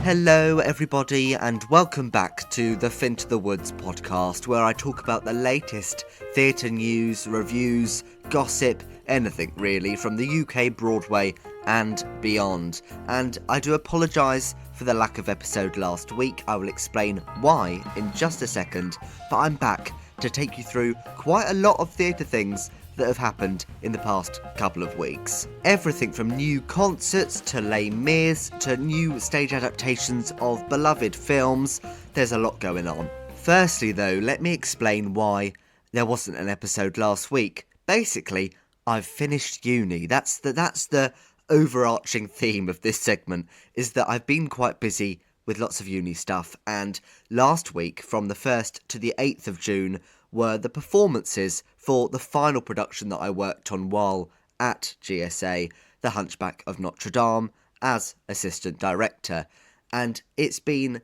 Hello everybody and welcome back to the Fin to the Woods podcast, where I talk about the latest theatre news, reviews, gossip, anything really from the UK Broadway and beyond. And I do apologise for the lack of episode last week. I will explain why in just a second, but I'm back to take you through quite a lot of theatre things that have happened in the past couple of weeks. Everything from new concerts to Les Mis to new stage adaptations of beloved films. There's a lot going on. Firstly though, let me explain why there wasn't an episode last week. Basically, I've finished uni. That's the overarching theme of this segment, is that I've been quite busy with lots of uni stuff, and last week from the 1st to the 8th of June were the performances for the final production that I worked on while at GSA, The Hunchback of Notre Dame, as assistant director. And it's been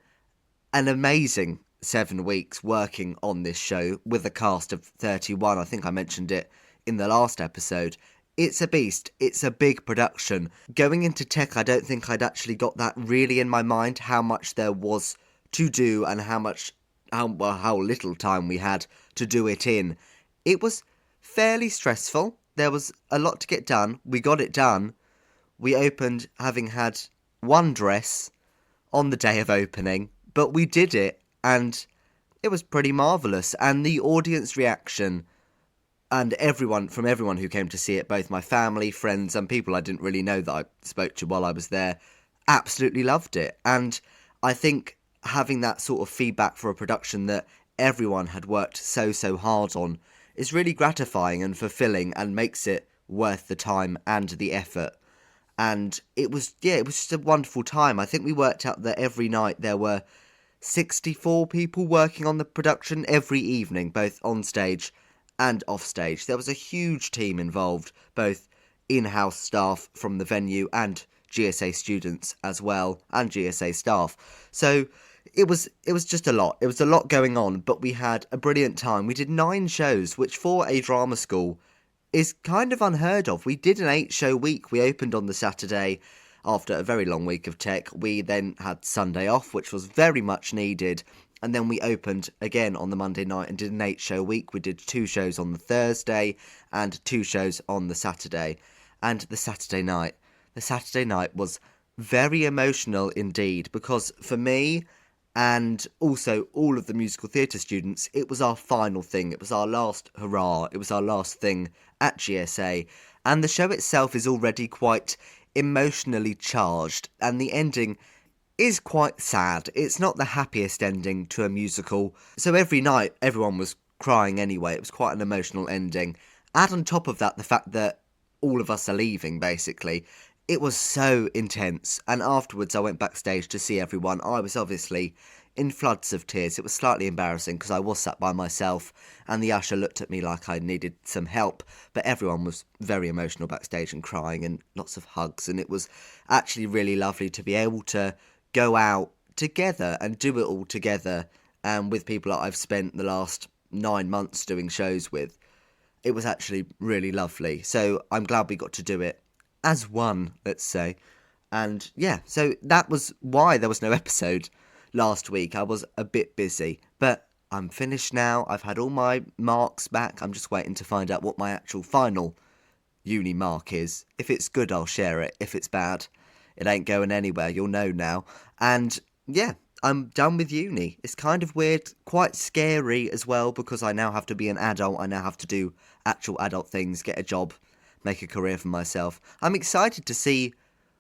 an amazing 7 weeks working on this show with a cast of 31. I think I mentioned it in the last episode. It's a beast. It's a big production. Going into tech, I don't think I'd actually got that really in my mind, how much there was to do and how little time we had to do it in. It was fairly stressful. There was a lot to get done. We got it done. We opened having had one dress on the day of opening, but we did it, and it was pretty marvellous. And the audience reaction, and everyone who came to see it, both my family, friends, and people I didn't really know that I spoke to while I was there, absolutely loved it. And I think having that sort of feedback for a production that everyone had worked so hard on is really gratifying and fulfilling and makes it worth the time and the effort. And it was just a wonderful time. I think we worked out that every night there were 64 people working on the production every evening, both on stage and off stage. There was a huge team involved, both in-house staff from the venue and GSA students as well, and GSA staff. So it was just a lot. It was a lot going on, but we had a brilliant time. We did 9 shows, which for a drama school is kind of unheard of. We did an 8-show week. We opened on the Saturday after a very long week of tech. We then had Sunday off, which was very much needed. And then we opened again on the Monday night and did an 8-show week. We did 2 shows on the Thursday and 2 shows on the Saturday. And the Saturday night was very emotional indeed, because for me, and also all of the musical theatre students, it was our final thing. It was our last hurrah. It was our last thing at GSA. And the show itself is already quite emotionally charged, and the ending is quite sad. It's not the happiest ending to a musical. So every night, everyone was crying anyway. It was quite an emotional ending. Add on top of that the fact that all of us are leaving, basically. It was so intense, and afterwards I went backstage to see everyone. I was obviously in floods of tears. It was slightly embarrassing because I was sat by myself, and the usher looked at me like I needed some help, but everyone was very emotional backstage and crying and lots of hugs, and it was actually really lovely to be able to go out together and do it all together, with people that I've spent the last 9 months doing shows with. It was actually really lovely, so I'm glad we got to do it as one, let's say. And yeah, so that was why there was no episode last week. I was a bit busy, but I'm finished now. I've had all my marks back. I'm just waiting to find out what my actual final uni mark is. If it's good, I'll share it. If it's bad, it ain't going anywhere. You'll know now. And yeah, I'm done with uni. It's kind of weird, quite scary as well, because I now have to be an adult. I now have to do actual adult things, get a job, make a career for myself. I'm excited to see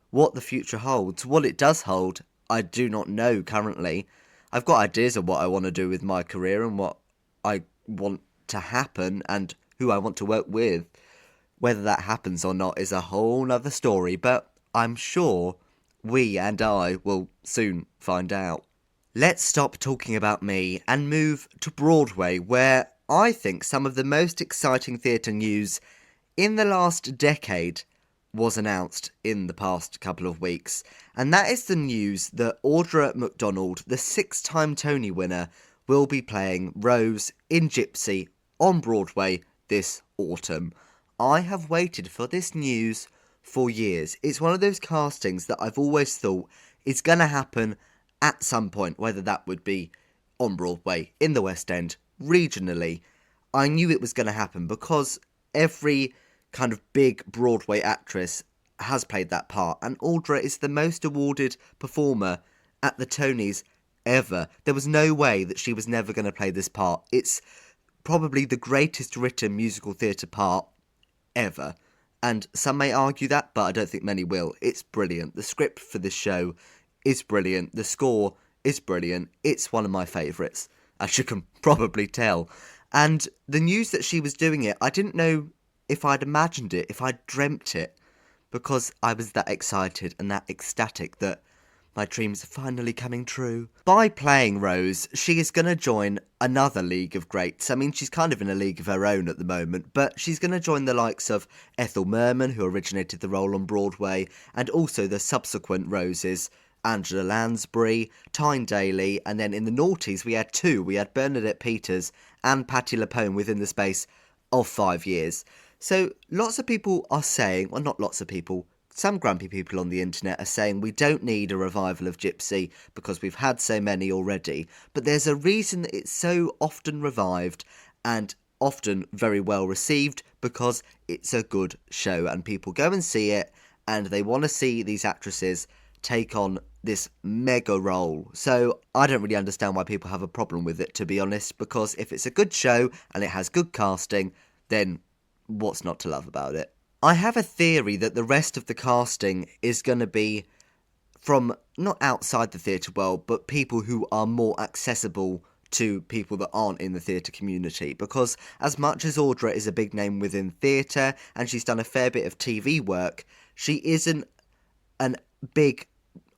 what the future holds. What it does hold, I do not know currently. I've got ideas of what I want to do with my career and what I want to happen and who I want to work with. Whether that happens or not is a whole other story, but I'm sure we and I will soon find out. Let's stop talking about me and move to Broadway, where I think some of the most exciting theatre news in the last decade was announced in the past couple of weeks, and that is the news that Audra McDonald, the 6-time Tony winner, will be playing Rose in Gypsy on Broadway this autumn. I have waited for this news for years. It's one of those castings that I've always thought is going to happen at some point, whether that would be on Broadway, in the West End, regionally. I knew it was going to happen because every kind of big Broadway actress has played that part, and Audra is the most awarded performer at the Tonys ever. There was no way that she was never going to play this part. It's probably the greatest written musical theatre part ever. And some may argue that, but I don't think many will. It's brilliant. The script for this show is brilliant. The score is brilliant. It's one of my favourites, as you can probably tell. And the news that she was doing it, I didn't know if I'd imagined it, if I'd dreamt it, because I was that excited and that ecstatic that my dreams are finally coming true. By playing Rose, she is going to join another league of greats. I mean, she's kind of in a league of her own at the moment, but she's going to join the likes of Ethel Merman, who originated the role on Broadway, and also the subsequent Roses, Angela Lansbury, Tyne Daly, and then in the noughties we had two. We had Bernadette Peters and Patti LuPone within the space of 5 years. So lots of people are saying, well, not lots of people, some grumpy people on the internet are saying we don't need a revival of Gypsy because we've had so many already. But there's a reason that it's so often revived and often very well received, because it's a good show and people go and see it and they want to see these actresses take on this mega role. So I don't really understand why people have a problem with it, to be honest, because if it's a good show and it has good casting, then what's not to love about it? I have a theory that the rest of the casting is going to be from not outside the theatre world, but people who are more accessible to people that aren't in the theatre community. Because as much as Audra is a big name within theatre and she's done a fair bit of TV work, she isn't an big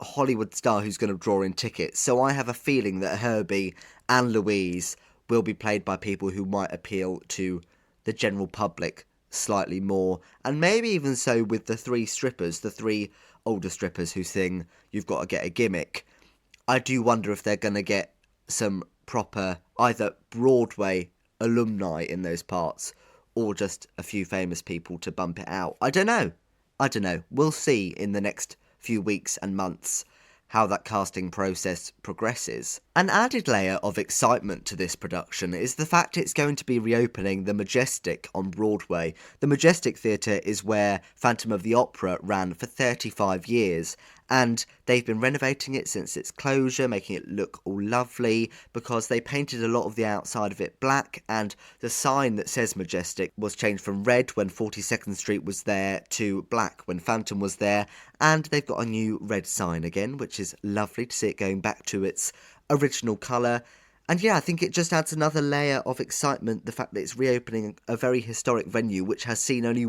Hollywood star who's going to draw in tickets. So I have a feeling that Herbie and Louise will be played by people who might appeal to the general public slightly more, and maybe even so with the three strippers, the three older strippers who sing You've Got to Get a Gimmick. I do wonder if they're going to get some proper either Broadway alumni in those parts or just a few famous people to bump it out. I don't know. We'll see in the next few weeks and months how that casting process progresses. An added layer of excitement to this production is the fact it's going to be reopening the Majestic on Broadway. The Majestic Theatre is where Phantom of the Opera ran for 35 years, and they've been renovating it since its closure, making it look all lovely, because they painted a lot of the outside of it black, and the sign that says Majestic was changed from red when 42nd Street was there to black when Phantom was there, and they've got a new red sign again, which is lovely to see it going back to its original colour. And yeah, I think it just adds another layer of excitement, the fact that it's reopening a very historic venue which has seen only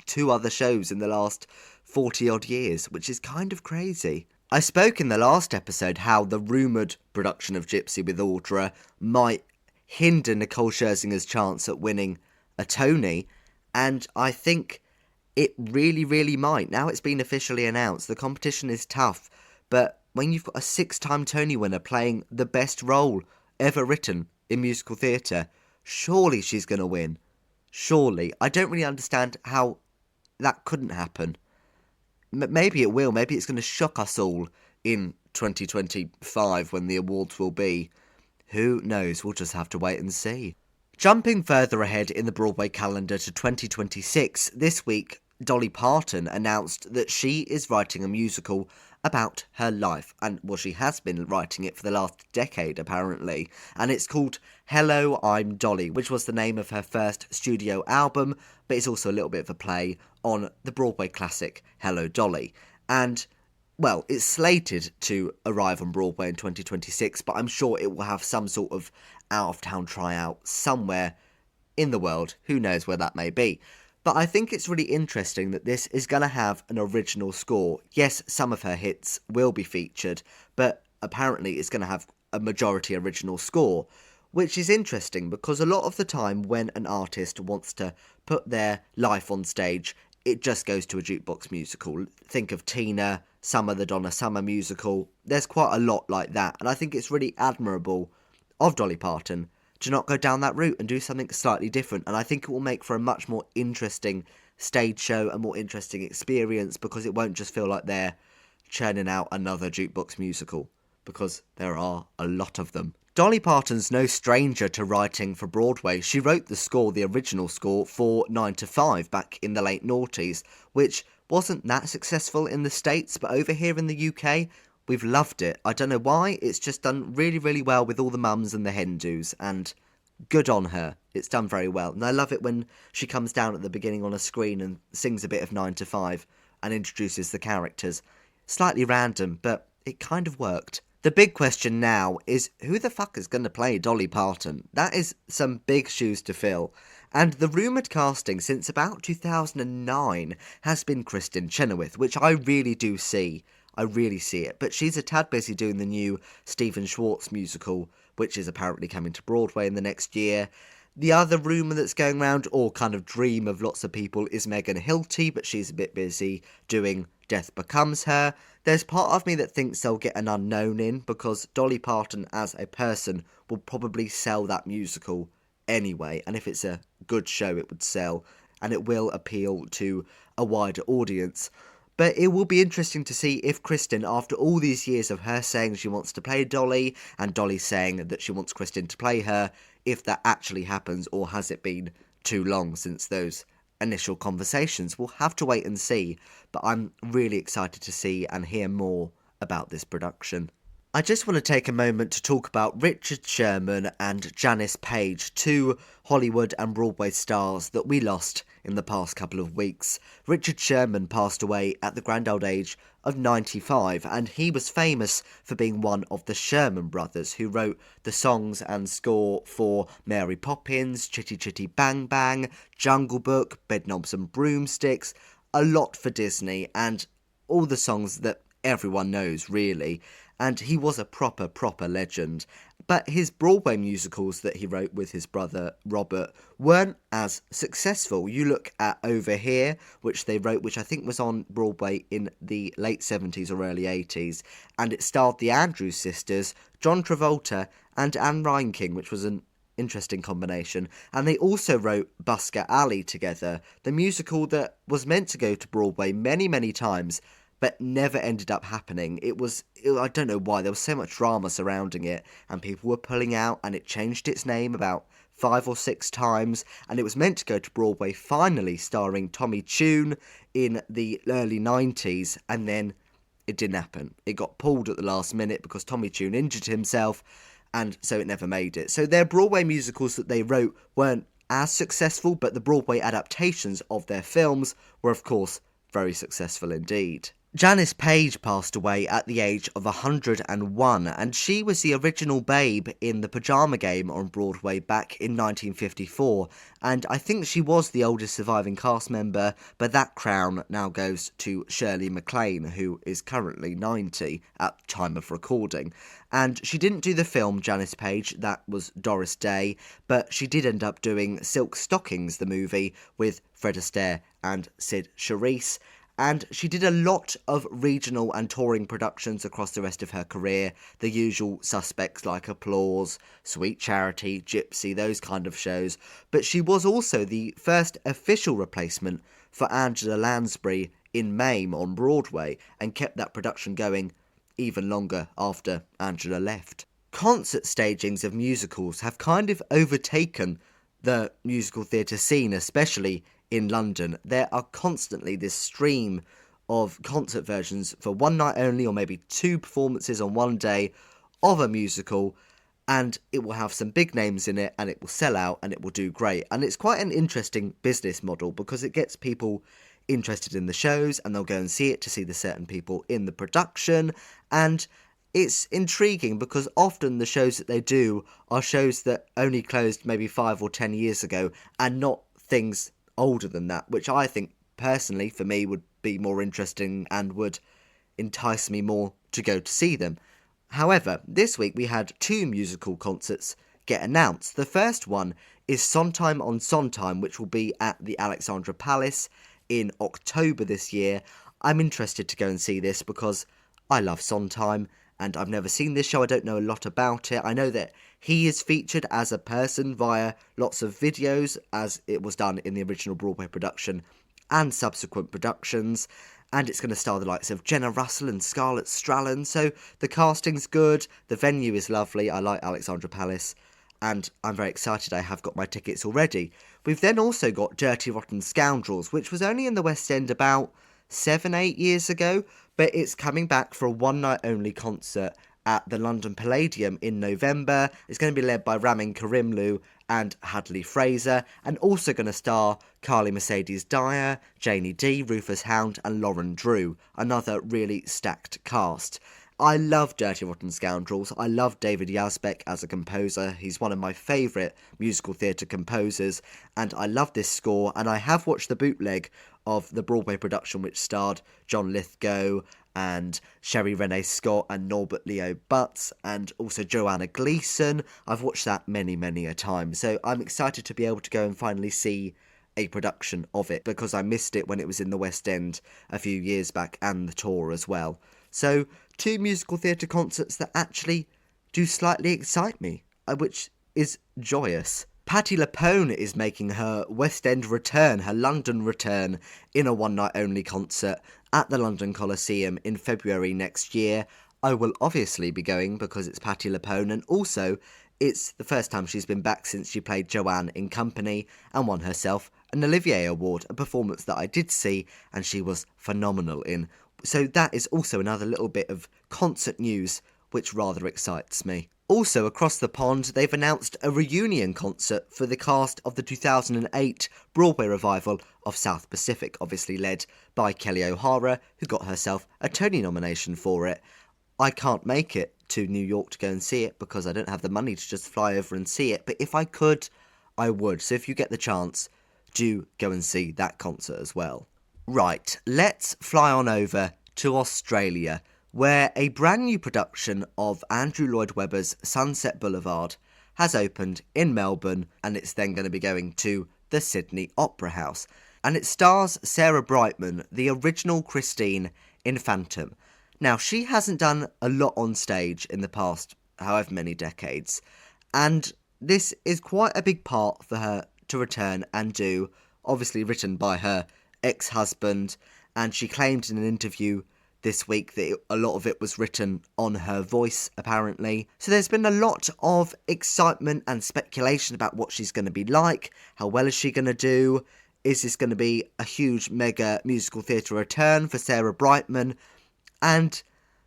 2 other shows in the last 40 odd years, which is kind of crazy. I spoke in the last episode how the rumoured production of Gypsy with Audra might hinder Nicole Scherzinger's chance at winning a Tony, and I think it really, really might. Now it's been officially announced. The competition is tough, but when you've got a 6-time Tony winner playing the best role ever written in musical theatre, surely she's going to win. Surely. I don't really understand how that couldn't happen. Maybe it will. Maybe it's going to shock us all in 2025 when the awards will be. Who knows? We'll just have to wait and see. Jumping further ahead in the Broadway calendar to 2026, this week Dolly Parton announced that she is writing a musical about her life, and well, she has been writing it for the last decade apparently, and it's called Hello, I'm Dolly, which was the name of her first studio album, but it's also a little bit of a play on the Broadway classic Hello, Dolly. And well, it's slated to arrive on Broadway in 2026, but I'm sure it will have some sort of out-of-town tryout somewhere in the world. Who knows where that may be. But I think it's really interesting that this is going to have an original score. Yes, some of her hits will be featured, but apparently it's going to have a majority original score, which is interesting because a lot of the time when an artist wants to put their life on stage, it just goes to a jukebox musical. Think of Tina, Summer the Donna Summer musical. There's quite a lot like that, and I think it's really admirable of Dolly Parton to not go down that route and do something slightly different. And I think it will make for a much more interesting stage show, a more interesting experience, because it won't just feel like they're churning out another jukebox musical, because there are a lot of them. Dolly Parton's no stranger to writing for Broadway. She wrote the original score for 9 to 5 back in the late noughties, which wasn't that successful in the States, but over here in the UK, we've loved it. I don't know why, it's just done really, really well with all the mums and the Hindus, and good on her. It's done very well. And I love it when she comes down at the beginning on a screen and sings a bit of 9 to 5 and introduces the characters. Slightly random, but it kind of worked. The big question now is, who the fuck is going to play Dolly Parton? That is some big shoes to fill. And the rumoured casting since about 2009 has been Kristin Chenoweth, which I really do see. I really see it. But she's a tad busy doing the new Stephen Schwartz musical, which is apparently coming to Broadway in the next year. The other rumour that's going around, or kind of dream of lots of people, is Megan Hilty, but she's a bit busy doing Death Becomes Her. There's part of me that thinks they'll get an unknown in, because Dolly Parton as a person will probably sell that musical anyway, and if it's a good show it would sell, and it will appeal to a wider audience. But it will be interesting to see if Kristin, after all these years of her saying she wants to play Dolly, and Dolly saying that she wants Kristin to play her, if that actually happens, or has it been too long since those initial conversations? We'll have to wait and see, but I'm really excited to see and hear more about this production. I just want to take a moment to talk about Richard Sherman and Janice Page, two Hollywood and Broadway stars that we lost in the past couple of weeks. Richard Sherman passed away at the grand old age of 95, and he was famous for being one of the Sherman brothers who wrote the songs and score for Mary Poppins, Chitty Chitty Bang Bang, Jungle Book, Bedknobs and Broomsticks, a lot for Disney, and all the songs that everyone knows, really. And he was a proper legend. But his Broadway musicals that he wrote with his brother Robert weren't as successful. You look at Over Here, which they wrote, which I think was on Broadway in the late 70s or early 80s, and it starred the Andrews sisters, John Travolta and Anne Reinking, which was an interesting combination. And they also wrote Busker Alley together, the musical that was meant to go to Broadway many times, but never ended up happening. I don't know why, there was so much drama surrounding it, and people were pulling out, and it changed its name about 5 or 6 times, and it was meant to go to Broadway, finally starring Tommy Tune in the early 90s, and then it didn't happen. It got pulled at the last minute because Tommy Tune injured himself, and so it never made it. So their Broadway musicals that they wrote weren't as successful, but the Broadway adaptations of their films were, of course, very successful indeed. Janice Page passed away at the age of 101, and she was the original Babe in The Pajama Game on Broadway back in 1954, and I think she was the oldest surviving cast member, but that crown now goes to Shirley MacLaine, who is currently 90 at time of recording. And she didn't do the film Janice Page, that was Doris Day, but she did end up doing Silk Stockings, the movie, with Fred Astaire and Sid Charisse. And she did a lot of regional and touring productions across the rest of her career, the usual suspects like Applause, Sweet Charity, Gypsy, those kind of shows. But she was also the first official replacement for Angela Lansbury in Mame on Broadway, and kept that production going even longer after Angela left. Concert stagings of musicals have kind of overtaken the musical theatre scene, especially in London. There are constantly this stream of concert versions for one night only, or maybe 2 performances on one day of a musical, and it will have some big names in it, and it will sell out, and it will do great. And it's quite an interesting business model, because it gets people interested in the shows, and they'll go and see it to see the certain people in the production, and it's intriguing because often the shows that they do are shows that only closed maybe 5 or 10 years ago, and not things older than that, which I think personally for me would be more interesting and would entice me more to go to see them. However, this week we had 2 musical concerts get announced. The first one is Sondheim on Sondheim, which will be at the Alexandra Palace in October this year. I'm interested to go and see this because I love Sondheim, and I've never seen this show. I don't know a lot about it. I know that he is featured as a person via lots of videos, as it was done in the original Broadway production and subsequent productions. and it's going to star the likes of Jenna Russell and Scarlett Strallen, so the casting's good, the venue is lovely, I like Alexandra Palace, and I'm very excited. I have got my tickets already. We've then also got Dirty Rotten Scoundrels, which was only in the West End about 7-8 years ago, but it's coming back for a one-night-only concert at the London Palladium in November. It's going to be led by Ramin Karimloo and Hadley Fraser, and also going to star Carly Mercedes Dyer, Janie D, Rufus Hound and Lauren Drew, another really stacked cast. I love Dirty Rotten Scoundrels. I love David Yazbek as a composer. He's one of my favourite musical theatre composers, and I love this score, and I have watched the bootleg of the Broadway production which starred John Lithgow and Sherry Renee Scott and Norbert Leo Butts and also Joanna Gleason. I've watched that many a time, so I'm excited to be able to go and finally see a production of it, because I missed it when it was in the West End a few years back, and the tour as well. So 2 musical theatre concerts that actually do slightly excite me, which is joyous. Patti LuPone is making her West End return, her London return, in a one-night-only concert at the London Coliseum in February next year. I will obviously be going because it's Patti LuPone, and also it's the first time she's been back since she played Joanne in Company and won herself an Olivier Award, a performance that I did see and she was phenomenal in. So that is also another little bit of concert news which rather excites me. Also, across the pond, they've announced a reunion concert for the cast of the 2008 Broadway revival of South Pacific, obviously led by Kelly O'Hara, who got herself a Tony nomination for it. I can't make it to New York to go and see it because I don't have the money to just fly over and see it, but if I could, I would. So if you get the chance, do go and see that concert as well. Right, let's fly on over to Australia, where a brand new production of Andrew Lloyd Webber's Sunset Boulevard has opened in Melbourne, and it's then going to be going to the Sydney Opera House. And it stars Sarah Brightman, the original Christine in Phantom. Now, she hasn't done a lot on stage in the past however many decades, and this is quite a big part for her to return and do, obviously written by her ex-husband, and she claimed in an interview this week that a lot of it was written on her voice, apparently. So there's been a lot of excitement and speculation about what she's going to be like. How well is she going to do? Is this going to be a huge mega musical theatre return for Sarah Brightman? And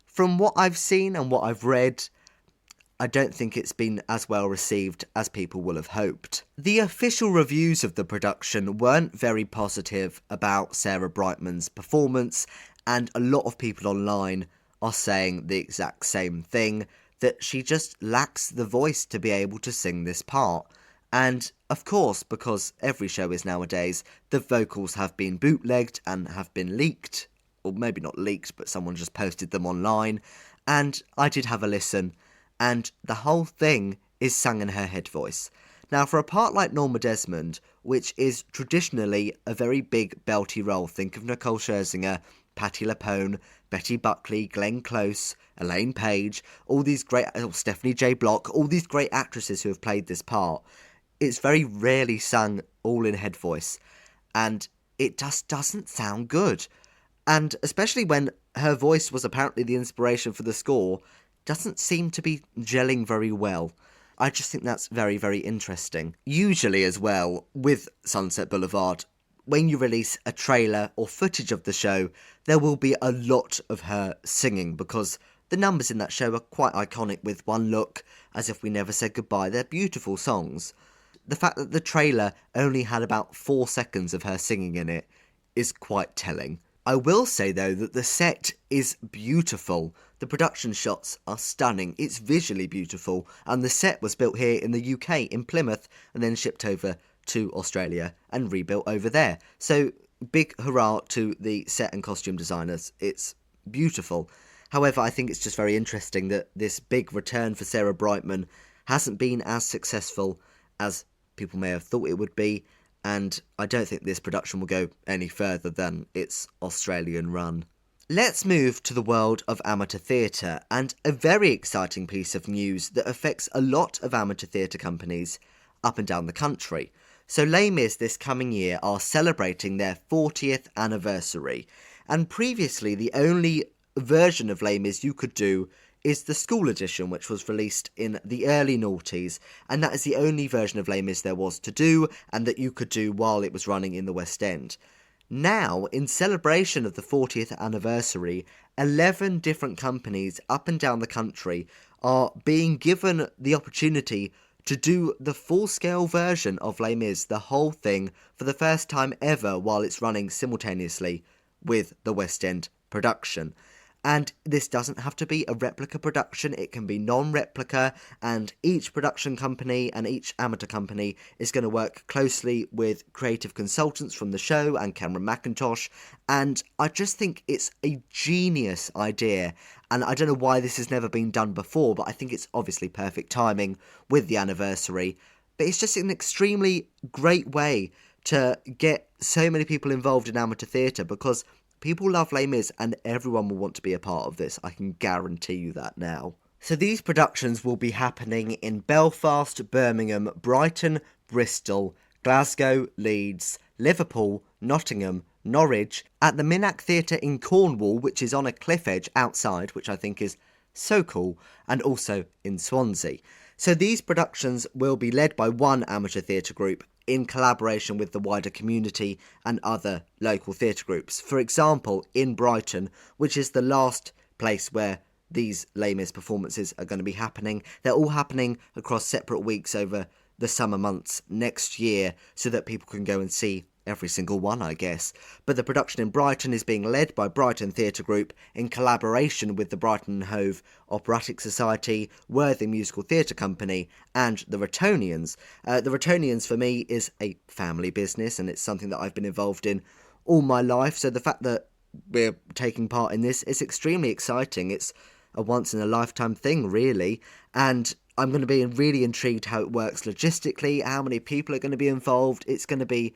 from what I've seen and what I've read, I don't think it's been as well received as people will have hoped. The official reviews of the production weren't very positive about Sarah Brightman's performance, and a lot of people online are saying the exact same thing, that she just lacks the voice to be able to sing this part. And of course, because every show is nowadays, the vocals have been bootlegged and have been leaked, or maybe not leaked, but someone just posted them online, and I did have a listen, and the whole thing is sung in her head voice. Now, for a part like Norma Desmond, which is traditionally a very big belty role, think of Nicole Scherzinger, Patti LuPone, Betty Buckley, Glenn Close, Elaine Page, all these great, Stephanie J. Block, all these great actresses who have played this part, it's very rarely sung all in head voice, and it just doesn't sound good. And especially when her voice was apparently the inspiration for the score, doesn't seem to be gelling very well. I just think that's very interesting. Usually as well, with Sunset Boulevard, when you release a trailer or footage of the show, there will be a lot of her singing, because the numbers in that show are quite iconic, with One Look, As If We Never Said Goodbye. They're beautiful songs. The fact that the trailer only had about 4 seconds of her singing in it is quite telling. I will say, though, that the set is beautiful. The production shots are stunning. It's visually beautiful, and the set was built here in the UK, in Plymouth, and then shipped over to Australia and rebuilt over there. So big hurrah to the set and costume designers. It's beautiful. However, I think it's just very interesting that this big return for Sarah Brightman hasn't been as successful as people may have thought it would be, and I don't think this production will go any further than its Australian run. Let's move to the world of amateur theatre, and a very exciting piece of news that affects a lot of amateur theatre companies up and down the country. So Les Mis this coming year are celebrating their 40th anniversary, And previously, the only version of Les Mis you could do is the school edition, which was released in the early noughties, and that is the only version of Les Mis there was to do, and that you could do while it was running in the West End. Now, in celebration of the 40th anniversary, 11 different companies up and down the country are being given the opportunity to do the full-scale version of Les Mis, the whole thing, for the first time ever while it's running simultaneously with the West End production. And this doesn't have to be a replica production, it can be non-replica, and each production company and each amateur company is going to work closely with creative consultants from the show and Cameron McIntosh, and I just think it's a genius idea, and I don't know why this has never been done before, but I think it's obviously perfect timing with the anniversary, but it's just an extremely great way to get so many people involved in amateur theatre, because people love Les Mis and everyone will want to be a part of this. I can guarantee you that now. So these productions will be happening in Belfast, Birmingham, Brighton, Bristol, Glasgow, Leeds, Liverpool, Nottingham, Norwich, at the Minack Theatre in Cornwall, which is on a cliff edge outside, which I think is so cool, and also in Swansea. So these productions will be led by one amateur theatre group in collaboration with the wider community and other local theatre groups. For example, in Brighton, which is the last place where these Les Mis performances are going to be happening, they're all happening across separate weeks over the summer months next year so that people can go and see every single one, I guess. But the production in Brighton is being led by Brighton Theatre Group in collaboration with the Brighton and Hove Operatic Society, Worthing Musical Theatre Company, and the Rotonians. The Rotonians, for me, is a family business, and it's something that I've been involved in all my life, so the fact that we're taking part in this is extremely exciting. It's a once-in-a-lifetime thing, really, and I'm going to be really intrigued how it works logistically, how many people are going to be involved. It's going to be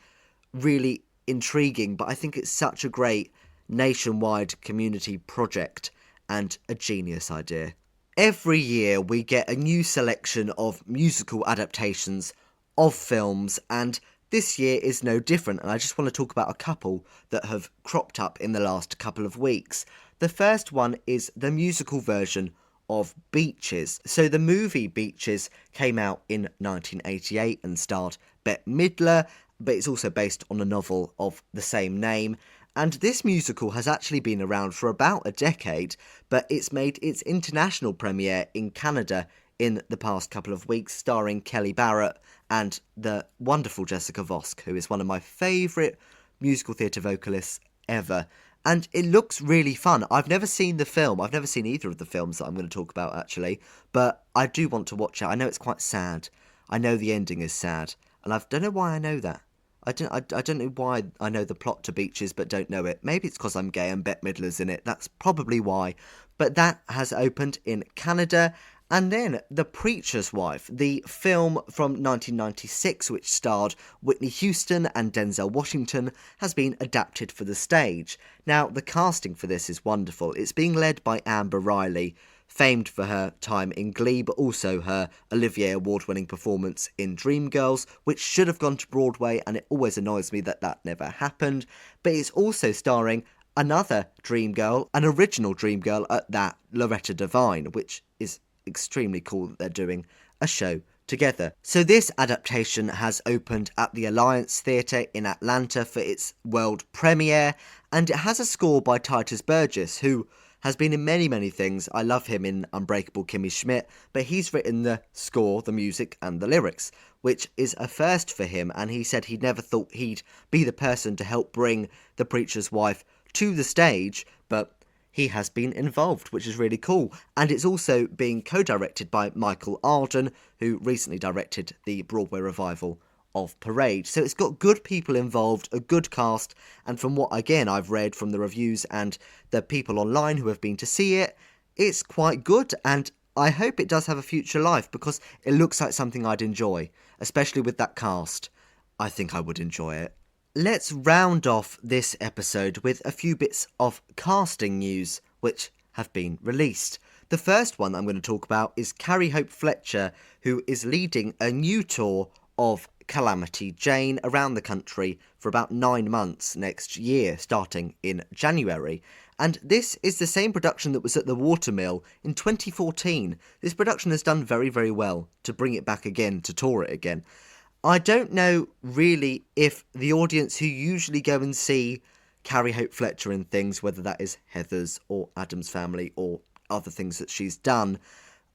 really intriguing, but I think it's such a great nationwide community project and a genius idea. Every year we get a new selection of musical adaptations of films, and this year is no different, and I just want to talk about a couple that have cropped up in the last couple of weeks. The first one is the musical version of Beaches. So the movie Beaches came out in 1988 and starred Bette Midler, but it's also based on a novel of the same name. And this musical has actually been around for about a decade, but it's made its international premiere in Canada in the past couple of weeks, starring Kelly Barrett and the wonderful Jessica Vosk, who is one of my favourite musical theatre vocalists ever. And it looks really fun. I've never seen the film. I've never seen either of the films that I'm going to talk about, actually. But I do want to watch it. I know it's quite sad. I know the ending is sad. And I don't know why I know that. I don't know why I know the plot to Beaches but don't know it. Maybe it's because I'm gay and Bette Midler's in it. That's probably why. But that has opened in Canada. And then The Preacher's Wife, the film from 1996, which starred Whitney Houston and Denzel Washington, has been adapted for the stage. Now, the casting for this is wonderful. It's being led by Amber Riley, famed for her time in Glee, but also her Olivier Award-winning performance in Dreamgirls, which should have gone to Broadway, and it always annoys me that that never happened. But it's also starring another Dreamgirl, an original Dreamgirl at that, Loretta Devine, which is extremely cool that they're doing a show together. So this adaptation has opened at the Alliance Theatre in Atlanta for its world premiere, and it has a score by Titus Burgess, who has been in many things. I love him in Unbreakable Kimmy Schmidt, but he's written the score, the music and the lyrics, which is a first for him, and he said he never thought he'd be the person to help bring The Preacher's Wife to the stage, but he has been involved, which is really cool. And it's also being co-directed by Michael Arden, who recently directed the Broadway revival of Parade. So it's got good people involved, a good cast, and from what, again, I've read from the reviews and the people online who have been to see it, it's quite good, and I hope it does have a future life, because it looks like something I'd enjoy, especially with that cast. I think I would enjoy it. Let's round off this episode with a few bits of casting news which have been released. The first one I'm going to talk about is Carrie Hope Fletcher, who is leading a new tour of Calamity Jane around the country for about 9 months next year, starting in January. And this is the same production that was at the Watermill in 2014. This production has done very, very well to bring it back again, to tour it again. I don't know really if the audience who usually go and see Carrie Hope Fletcher in things, whether that is Heathers or Addams Family or other things that she's done,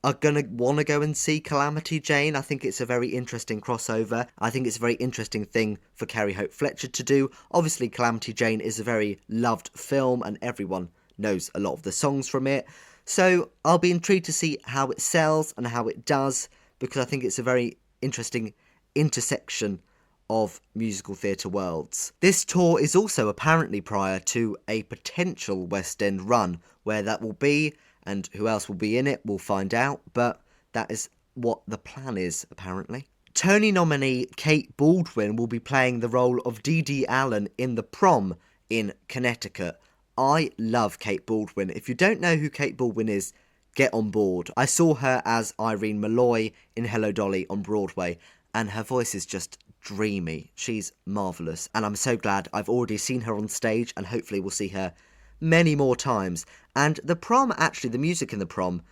are going to want to go and see Calamity Jane. I think it's a very interesting crossover. I think it's a very interesting thing for Carrie Hope Fletcher to do. Obviously, Calamity Jane is a very loved film and everyone knows a lot of the songs from it. So I'll be intrigued to see how it sells and how it does, because I think it's a very interesting intersection of musical theatre worlds. This tour is also apparently prior to a potential West End run, where that will be, and who else will be in it, we'll find out, but that is what the plan is, apparently. Tony nominee Kate Baldwin will be playing the role of Dee Dee Allen in The Prom in Connecticut. I love Kate Baldwin. If you don't know who Kate Baldwin is, get on board. I saw her as Irene Malloy in Hello Dolly on Broadway, and her voice is just dreamy. She's marvellous, and I'm so glad I've already seen her on stage, and hopefully we'll see her many more times. And The Prom, actually, the music in The Prom,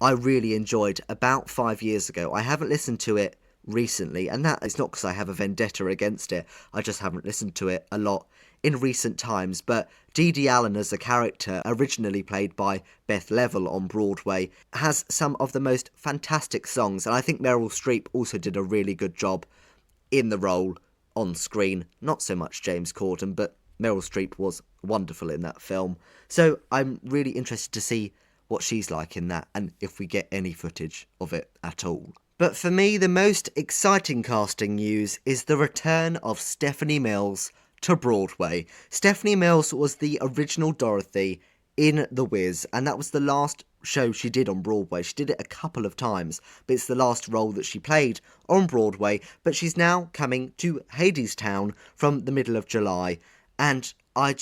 I really enjoyed about 5 years ago. I haven't listened to it recently, and that is not because I have a vendetta against it. I just haven't listened to it a lot in recent times. But Dee Dee Allen as a character, originally played by Beth Level on Broadway, has some of the most fantastic songs, and I think Meryl Streep also did a really good job in the role on screen. Not so much James Corden, but Meryl Streep was wonderful in that film. So I'm really interested to see what she's like in that, and if we get any footage of it at all. But for me, the most exciting casting news is the return of Stephanie Mills to Broadway. Stephanie Mills was the original Dorothy in The Wiz, and that was the last show she did on Broadway. She did it a couple of times, but it's the last role that she played on Broadway. But she's now coming to Hadestown from the middle of July, and I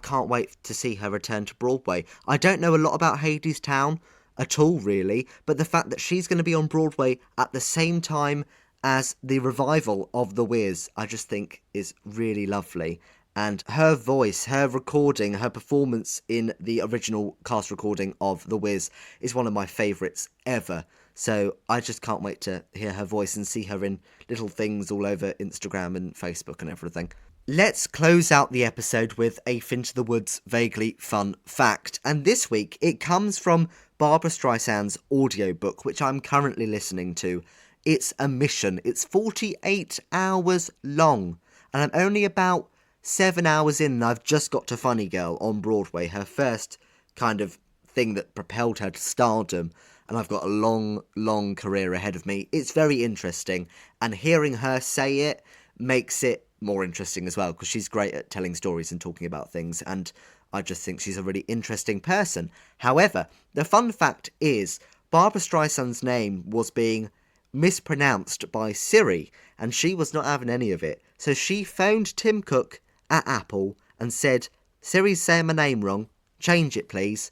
can't wait to see her return to Broadway. I don't know a lot about Hadestown at all, really, but the fact that she's going to be on Broadway at the same time as the revival of The Wiz, I just think is really lovely. And her voice, her recording, her performance in the original cast recording of The Wiz is one of my favourites ever. So I just can't wait to hear her voice and see her in little things all over Instagram and Facebook and everything. Let's close out the episode with a Finch the Woods vaguely fun fact. And this week it comes from Barbra Streisand's audiobook, which I'm currently listening to. It's a mission. It's 48 hours long. And I'm only about 7 hours in, and I've just got to Funny Girl on Broadway, her first kind of thing that propelled her to stardom. And I've got a long, long career ahead of me. It's very interesting. And hearing her say it makes it more interesting as well, because she's great at telling stories and talking about things, and I just think she's a really interesting person. However, the fun fact is Barbra Streisand's name was being mispronounced by Siri, and she was not having any of it. So she phoned Tim Cook at Apple and said, "Siri's saying my name wrong, change it please,"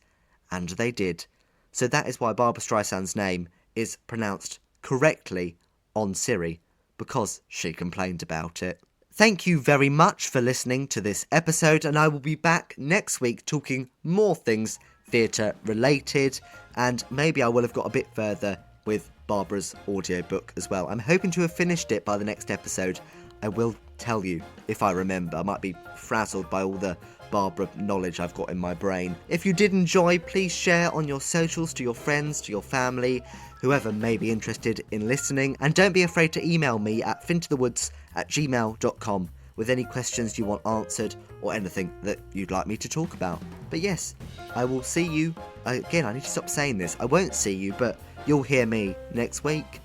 and they did. So that is why Barbra Streisand's name is pronounced correctly on Siri, because she complained about it. Thank you very much for listening to this episode, and I will be back next week talking more things theatre related, and maybe I will have got a bit further with Barbara's audiobook as well. I'm hoping to have finished it by the next episode. I will tell you if I remember. I might be frazzled by all the Barbara knowledge I've got in my brain. If you did enjoy, please share on your socials to your friends, to your family, whoever may be interested in listening. And don't be afraid to email me at fintothewoods@gmail.com with any questions you want answered or anything that you'd like me to talk about. But yes, I will see you. Again, I need to stop saying this. I won't see you, but you'll hear me next week.